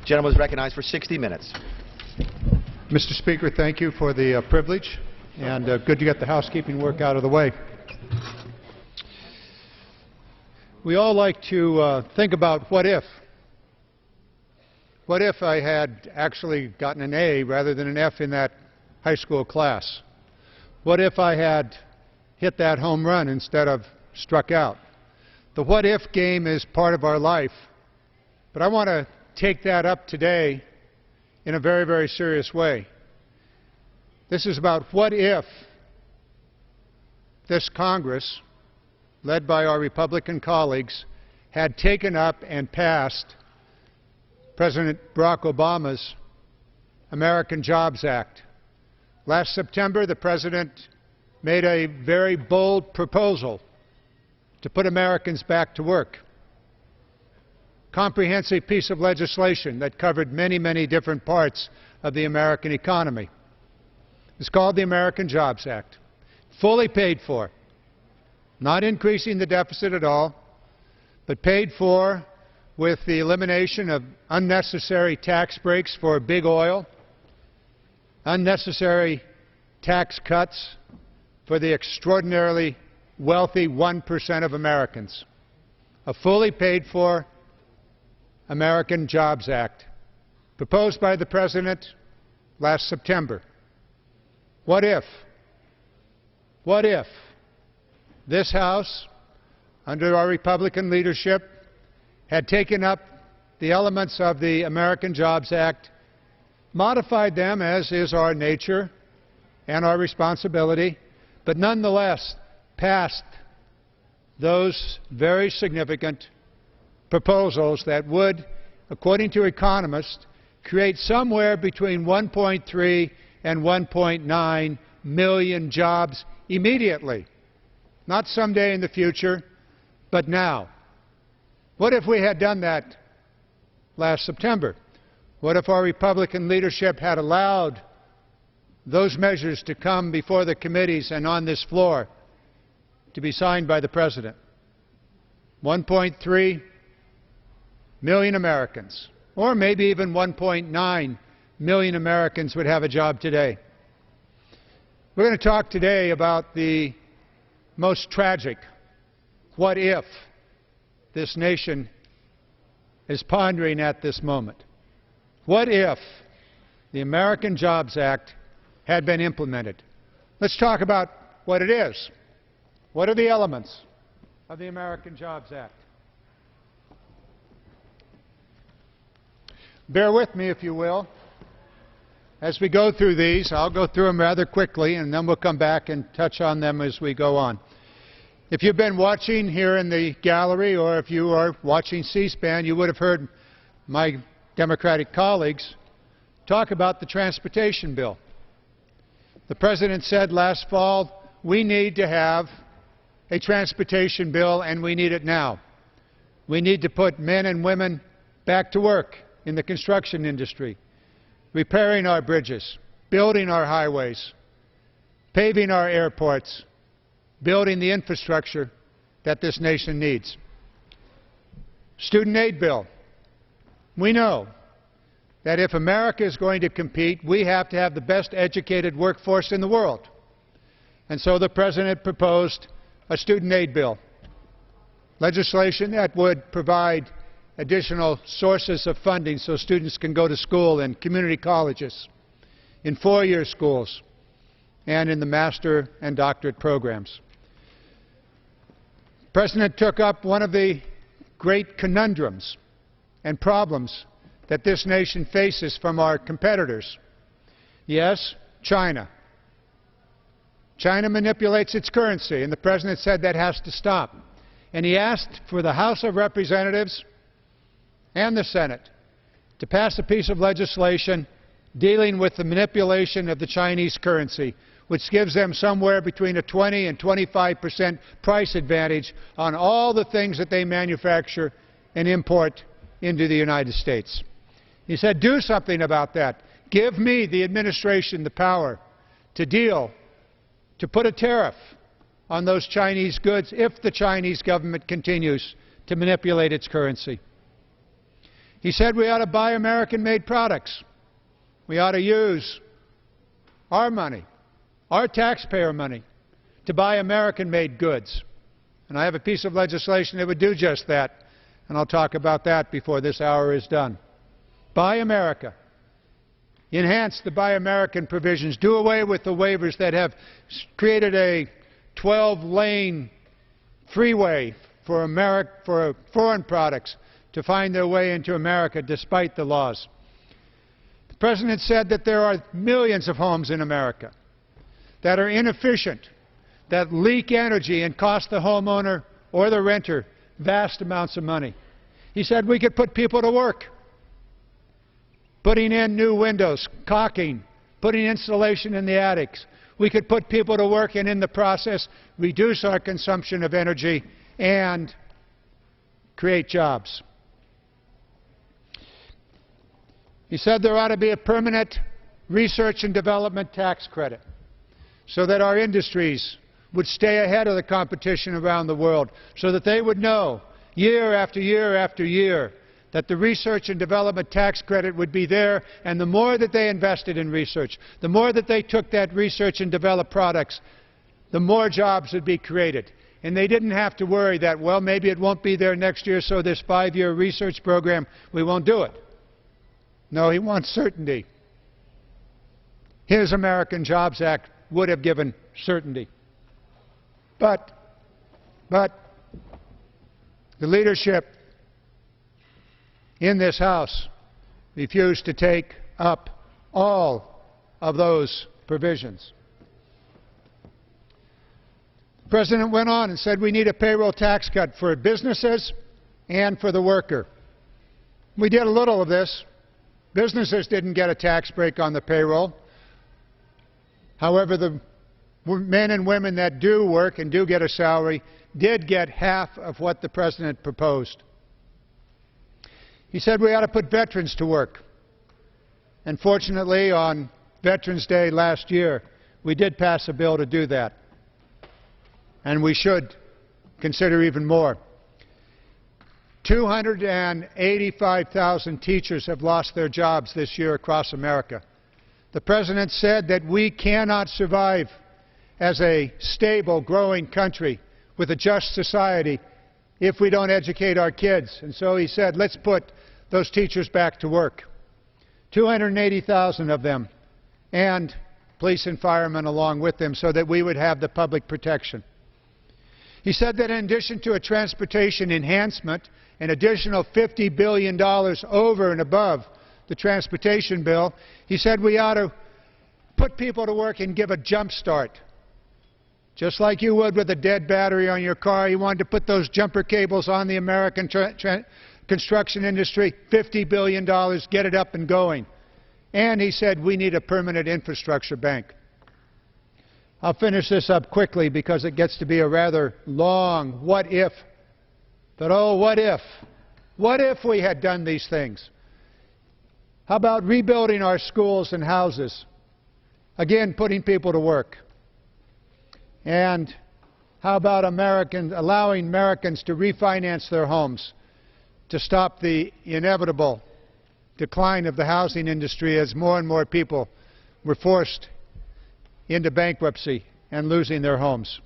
Gentleman is recognized for 60 minutes. Mr. Speaker, thank you for the privilege, and good to get the housekeeping work out of the way. We all like to think about what if. What if I had actually gotten an A rather than an F in that high school class? What if I had hit that home run instead of struck out? The what if game is part of our life, but I want to take that up today in a very, very serious way. This is about what if this Congress, led by our Republican colleagues, had taken up and passed President Barack Obama's American Jobs Act. Last September, the President made a very bold proposal to put Americans back to work. Comprehensive piece of legislation that covered many, many different parts of the American economy. It's called the American Jobs Act. Fully paid for. Not increasing the deficit at all, but paid for with the elimination of unnecessary tax breaks for big oil, unnecessary tax cuts for the extraordinarily wealthy 1% of Americans. A fully paid for American Jobs Act, proposed by the President last September. What if this House, under our Republican leadership, had taken up the elements of the American Jobs Act, modified them as is our nature and our responsibility, but nonetheless passed those very significant proposals that would, according to economists, create somewhere between 1.3 and 1.9 million jobs immediately. Not someday in the future, but now. What if we had done that last September? What if our Republican leadership had allowed those measures to come before the committees and on this floor to be signed by the President? 1.3 million Americans, or maybe even 1.9 million Americans would have a job today. We're going to talk today about the most tragic what if this nation is pondering at this moment. What if the American Jobs Act had been implemented? Let's talk about what it is. What are the elements of the American Jobs Act? Bear with me, if you will. As we go through these, I'll go through them rather quickly, and then we'll come back and touch on them as we go on. If you've been watching here in the gallery, or if you are watching C-SPAN, you would have heard my Democratic colleagues talk about the Transportation Bill. The President said last fall, we need to have a transportation bill, and we need it now. We need to put men and women back to work in the construction industry, repairing our bridges, building our highways, paving our airports, building the infrastructure that this nation needs. Student aid bill. We know that if America is going to compete, we have to have the best educated workforce in the world. And so the President proposed a student aid bill, legislation that would provide additional sources of funding so students can go to school in community colleges, in four-year schools, and in the master and doctorate programs. The President took up one of the great conundrums and problems that this nation faces from our competitors. Yes, China. China manipulates its currency, and the President said that has to stop. And he asked for the House of Representatives and the Senate to pass a piece of legislation dealing with the manipulation of the Chinese currency, which gives them somewhere between a 20 and 25% price advantage on all the things that they manufacture and import into the United States. He said, do something about that. Give me, the administration, the power to put a tariff on those Chinese goods if the Chinese government continues to manipulate its currency. He said we ought to buy American-made products. We ought to use our money, our taxpayer money, to buy American-made goods. And I have a piece of legislation that would do just that, and I'll talk about that before this hour is done. Buy America. Enhance the Buy American provisions. Do away with the waivers that have created a 12-lane freeway for foreign products to find their way into America despite the laws. The President said that there are millions of homes in America that are inefficient, that leak energy and cost the homeowner or the renter vast amounts of money. He said we could put people to work, putting in new windows, caulking, putting insulation in the attics. We could put people to work and in the process reduce our consumption of energy and create jobs. He said there ought to be a permanent research and development tax credit so that our industries would stay ahead of the competition around the world, so that they would know year after year after year that the research and development tax credit would be there, and the more that they invested in research, the more that they took that research and developed products, the more jobs would be created. And they didn't have to worry that, well, maybe it won't be there next year, so this 5-year research program, we won't do it. No, he wants certainty. His American Jobs Act would have given certainty. But the leadership in this House refused to take up all of those provisions. The President went on and said we need a payroll tax cut for businesses and for the worker. We did a little of this. Businesses didn't get a tax break on the payroll. However, the men and women that do work and do get a salary did get half of what the President proposed. He said we ought to put veterans to work. And fortunately, on Veterans Day last year, we did pass a bill to do that. And we should consider even more. 285,000 teachers have lost their jobs this year across America. The President said that we cannot survive as a stable, growing country with a just society if we don't educate our kids. And so he said, let's put those teachers back to work. 280,000 of them, and police and firemen along with them, so that we would have the public protection. He said that in addition to a transportation enhancement, an additional $50 billion over and above the transportation bill, he said we ought to put people to work and give a jump start. Just like you would with a dead battery on your car, he wanted to put those jumper cables on the American construction industry, $50 billion, get it up and going. And he said we need a permanent infrastructure bank. I'll finish this up quickly because it gets to be a rather long what if. But oh, what if? What if we had done these things? How about rebuilding our schools and houses? Again, putting people to work. And how about allowing Americans to refinance their homes to stop the inevitable decline of the housing industry as more and more people were forced into bankruptcy and losing their homes?